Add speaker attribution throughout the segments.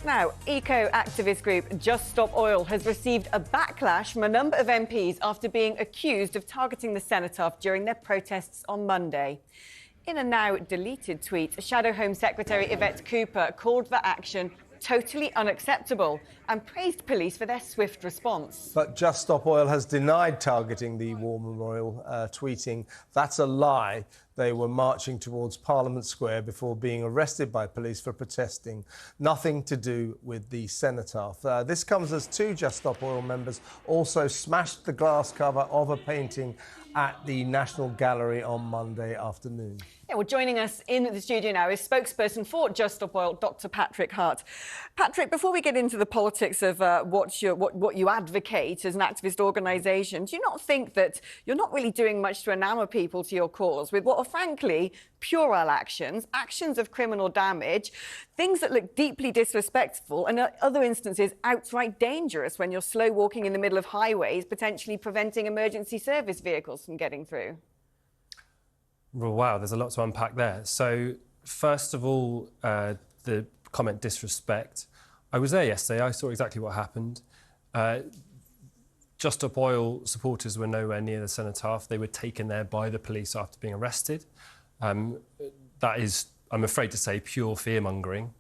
Speaker 1: Now, eco-activist group Just Stop Oil has received a backlash from a number of MPs after being accused of targeting the cenotaph during their protests on Monday. In a now-deleted tweet, Shadow Home Secretary Yvette Cooper called the action totally unacceptable and praised police for their swift response.
Speaker 2: But Just Stop Oil has denied targeting the war memorial, tweeting, "That's a lie. They were marching towards Parliament Square before being arrested by police for protesting. Nothing to do with the cenotaph." This comes as two Just Stop Oil members also smashed the glass cover of a painting at the National Gallery on Monday afternoon.
Speaker 1: Yeah, well, joining us in the studio now is spokesperson for Just Stop Oil, Dr. Patrick Hart. Patrick, before we get into the politics of what you advocate as an activist organisation, do you not think that you're not really doing much to enamour people to your cause with what are frankly puerile actions of criminal damage, things that look deeply disrespectful and in other instances outright dangerous when you're slow walking in the middle of highways, potentially preventing emergency service vehicles from getting through?
Speaker 3: Well, wow, there's a lot to unpack there. So, first of all, the comment disrespect. I was there yesterday. I saw exactly what happened. Just Stop Oil supporters were nowhere near the cenotaph. They were taken there by the police after being arrested. That is, I'm afraid to say, pure fear-mongering.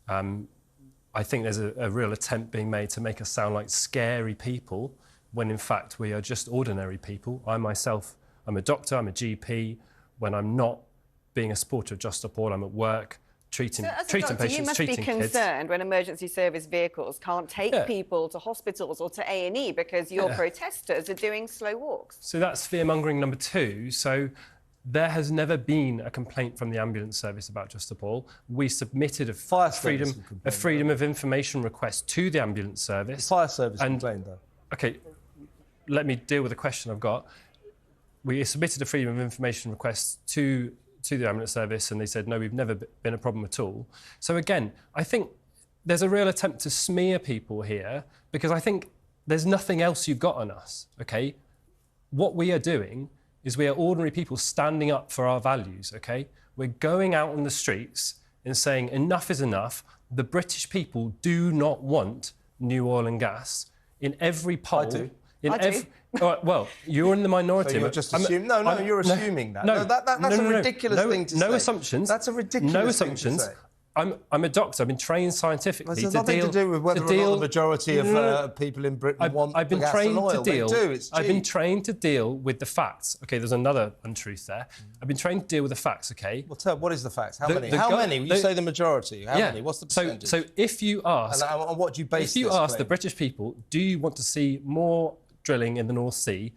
Speaker 3: I think there's a real attempt being made to make us sound like scary people when, in fact, we are just ordinary people. I myself, I'm a doctor, I'm a GP. When I'm not being a supporter of Just Stop Oil, I'm at work treating patients,
Speaker 1: you must be concerned when emergency service vehicles can't take people to hospitals or to A&E because your protesters are doing slow walks.
Speaker 3: So that's fear-mongering number two. So there has never been a complaint from the ambulance service about Just Stop Oil. We submitted a freedom of information request to the ambulance service.
Speaker 2: The fire service complained, though.
Speaker 3: OK, let me deal with the question I've got. We submitted a freedom of information request to the ambulance service and they said, no, we've never been a problem at all. So again, I think there's a real attempt to smear people here because I think there's nothing else you've got on us, OK? What we are doing is we are ordinary people standing up for our values, OK? We're going out on the streets and saying enough is enough. The British people do not want new oil and gas. In every poll...
Speaker 2: I do.
Speaker 3: Well, you're in the minority.
Speaker 2: So you're just assuming... you're assuming that. That's a ridiculous thing to say.
Speaker 3: No assumptions.
Speaker 2: That's a ridiculous thing to say.
Speaker 3: I'm a doctor. I've been trained scientifically
Speaker 2: to deal... There's nothing to do with whether or not the majority of people in Britain want gas and oil. They do, it's cheap.
Speaker 3: I've been trained to deal with the facts. OK, there's another untruth there. I've been trained to deal with the facts, OK?
Speaker 2: Well, what is the facts? How many? How many? You say the majority. How many? What's the percentage?
Speaker 3: So if you ask...
Speaker 2: And on what do you base this
Speaker 3: If you ask
Speaker 2: claim?
Speaker 3: the British people, do you want to see more drilling in the North Sea,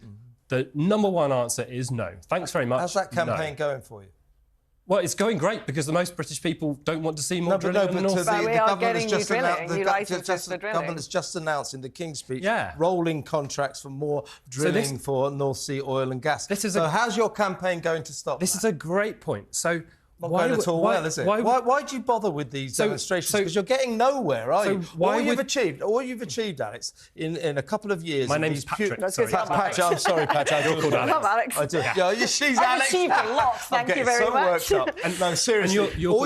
Speaker 3: the number one answer is no. Thanks very much.
Speaker 2: How's that campaign going for you?
Speaker 3: Well, it's going great because the most British people don't want to see more drilling in the North Sea.
Speaker 1: But we are getting new drilling. You like to just the drilling.
Speaker 2: The government has just announced in the King's Speech rolling contracts for more drilling for North Sea oil and gas. So how's your campaign going to stop
Speaker 3: This is a great point. So...
Speaker 2: Not going at all well, is it? Why do you bother with these demonstrations? Because you're getting nowhere, are you? All you've achieved, Alex, in a couple of years...
Speaker 3: My name's Patrick.
Speaker 2: I'm sorry, Patrick.
Speaker 3: You're called Alex.
Speaker 1: I'm Alex.
Speaker 2: I did. Yeah, she's Alex.
Speaker 1: I've achieved a lot, thank you very much.
Speaker 2: And no, seriously,
Speaker 3: and you're
Speaker 2: all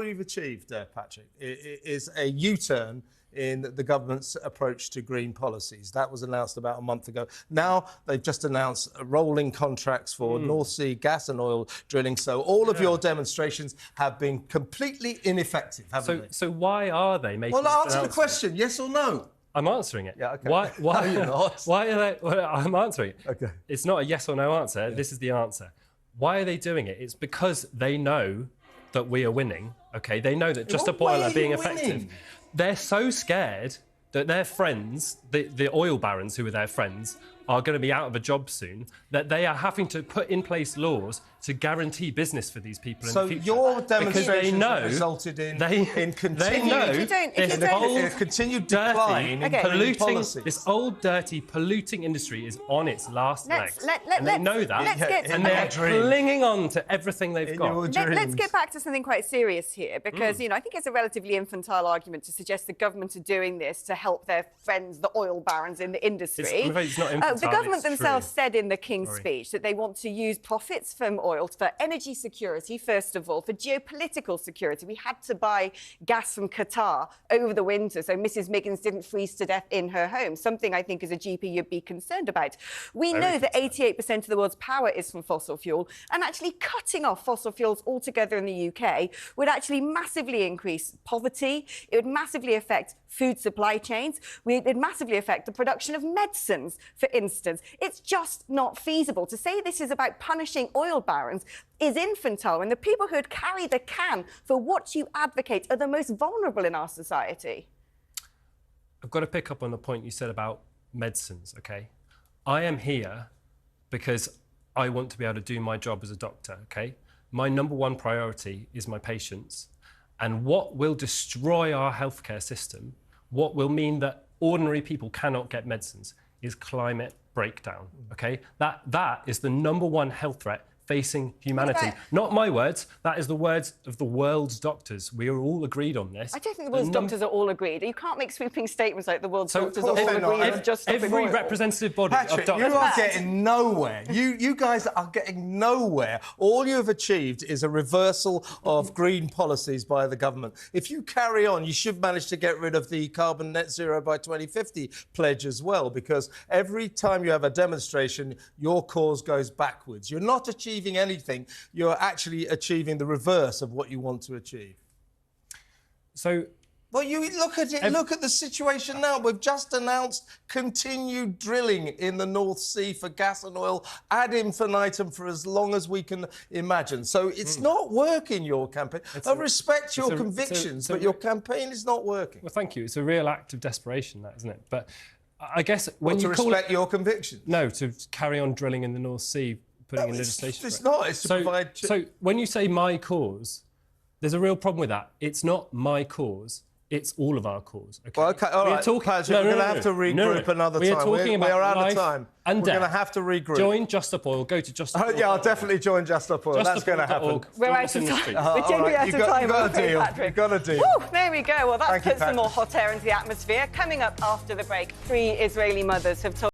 Speaker 2: you've achieved, Patrick, is a U-turn in the government's approach to green policies. That was announced about a month ago. Now they've just announced rolling contracts for North Sea gas and oil drilling. So all of your demonstrations have been completely ineffective, haven't they?
Speaker 3: So why are they making
Speaker 2: Well, answer the question, yes or no?
Speaker 3: I'm answering it.
Speaker 2: Yeah, OK.
Speaker 3: Why
Speaker 2: are you not?
Speaker 3: Why are they... Well, I'm answering it.
Speaker 2: OK.
Speaker 3: It's not a yes or no answer. Yeah. This is the answer. Why are they doing it? It's because they know that we are winning, OK? They know that Just Stop Oil are being effective. They're so scared that their friends, the oil barons who are their friends, are going to be out of a job soon, that they are having to put in place laws to guarantee business for these people in the future.
Speaker 2: So your demonstrations have resulted in continued decline in
Speaker 3: polluting. This old, dirty, polluting industry is on its last legs. And they know that, and they're clinging on to everything they've got.
Speaker 1: Let's get back to something quite serious here, because, you know, I think it's a relatively infantile argument to suggest the government are doing this to help their friends, the oil barons in the industry.
Speaker 3: I'm afraid it's not infantile.
Speaker 1: the government themselves
Speaker 3: true.
Speaker 1: said in the King's speech that they want to use profits from oil for energy security, first of all, for geopolitical security. We had to buy gas from Qatar over the winter, so Mrs. Miggins didn't freeze to death in her home, something I think as a GP you'd be concerned about. We know that 88% of the world's power is from fossil fuel, and actually cutting off fossil fuels altogether in the UK would actually massively increase poverty. It would massively affect food supply chains. It would massively affect the production of medicines, for instance. It's just not feasible. To say this is about punishing oil barons is infantile, and the people who would carry the can for what you advocate are the most vulnerable in our society.
Speaker 3: I've got to pick up on the point you said about medicines, OK? I am here because I want to be able to do my job as a doctor, OK? My number one priority is my patients. And what will destroy our healthcare system, what will mean that ordinary people cannot get medicines, is climate breakdown, OK? That is the number one health threat facing humanity. Not my words, that is the words of the world's doctors. We are all agreed on this.
Speaker 1: I don't think the world's doctors are all agreed. You can't make sweeping statements like the world's doctors are all agreed on just stopping
Speaker 3: every
Speaker 1: oil.
Speaker 3: representative body
Speaker 2: Patrick,
Speaker 3: of doctors...
Speaker 2: you are getting nowhere. You guys are getting nowhere. All you have achieved is a reversal of green policies by the government. If you carry on, you should manage to get rid of the carbon net zero by 2050 pledge as well, because every time you have a demonstration, your cause goes backwards. You're not achieving anything, you're actually achieving the reverse of what you want to achieve.
Speaker 3: So,
Speaker 2: well, you look at it, look at the situation now. We've just announced continued drilling in the North Sea for gas and oil ad infinitum for as long as we can imagine. So it's not working, your campaign. I respect your convictions, but your campaign is not working.
Speaker 3: Well, thank you. It's a real act of desperation, that, isn't it? But I guess when
Speaker 2: to
Speaker 3: you call
Speaker 2: respect your convictions?
Speaker 3: No, to carry on drilling in the North Sea, putting in legislation.
Speaker 2: It's not. It's to provide...
Speaker 3: So when you say my cause, there's a real problem with that. It's not my cause. It's all of our cause. Okay,
Speaker 2: well, okay, all right. Patrick, we're going to have to regroup another time. We are out of time.
Speaker 3: And
Speaker 2: we're going to have to regroup.
Speaker 3: Join Just Stop Oil. Go to Just Stop Oil.
Speaker 2: Yeah, I'll definitely join Just Stop Oil. That's going to happen.
Speaker 1: We're out of time. We're genuinely out of time.
Speaker 2: You've got a deal.
Speaker 1: Patrick.
Speaker 2: You've got a deal.
Speaker 1: Woo, there we go. Well, that puts some
Speaker 2: Patrick.
Speaker 1: more hot air into the atmosphere. Coming up after the break, 3 Israeli mothers have told